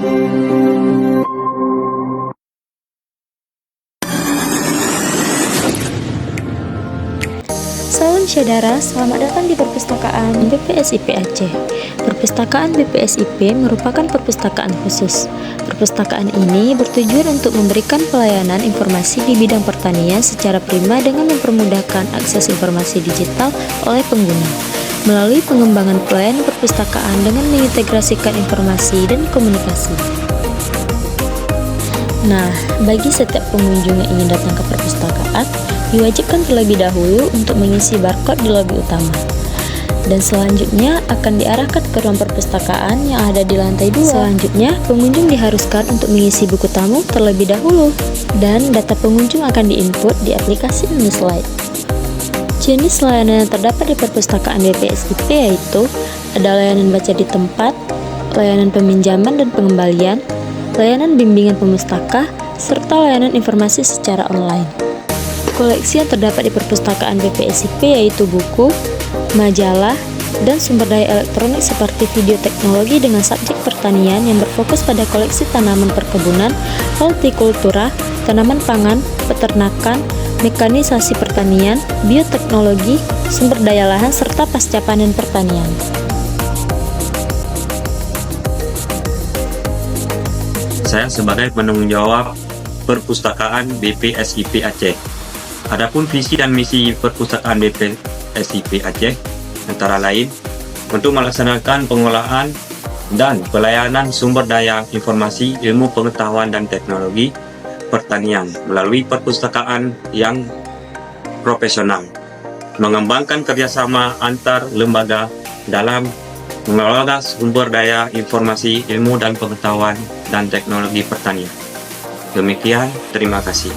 Salam saudara, selamat datang di perpustakaan BPSIP Aceh. Perpustakaan BPSIP merupakan perpustakaan khusus. Perpustakaan ini bertujuan untuk memberikan pelayanan informasi di bidang pertanian secara prima dengan mempermudahkan akses informasi digital oleh pengguna, melalui pengembangan pelayanan perpustakaan dengan mengintegrasikan informasi dan komunikasi. Nah, bagi setiap pengunjung yang ingin datang ke perpustakaan, diwajibkan terlebih dahulu untuk mengisi barcode di lobi utama. Dan selanjutnya akan diarahkan ke ruang perpustakaan yang ada di lantai 2. Selanjutnya, pengunjung diharuskan untuk mengisi buku tamu terlebih dahulu. Dan data pengunjung akan diinput di aplikasi menu slide. Jenis layanan yang terdapat di perpustakaan BPSIP yaitu ada layanan baca di tempat, layanan peminjaman dan pengembalian, layanan bimbingan pemustaka, serta layanan informasi secara online. Koleksi yang terdapat di perpustakaan BPSIP yaitu buku, majalah, dan sumber daya elektronik seperti video teknologi dengan subjek pertanian yang berfokus pada koleksi tanaman perkebunan, hortikultura, tanaman pangan, peternakan, mekanisasi pertanian, bioteknologi, sumber daya lahan, serta pasca panen pertanian. Saya sebagai penanggung jawab perpustakaan BPSIP Aceh. Adapun visi dan misi perpustakaan BPSIP Aceh antara lain untuk melaksanakan pengolahan dan pelayanan sumber daya informasi, ilmu pengetahuan dan teknologi pertanian melalui perpustakaan yang profesional, mengembangkan kerjasama antar lembaga dalam mengelola sumber daya informasi, ilmu dan pengetahuan dan teknologi pertanian. Demikian, terima kasih.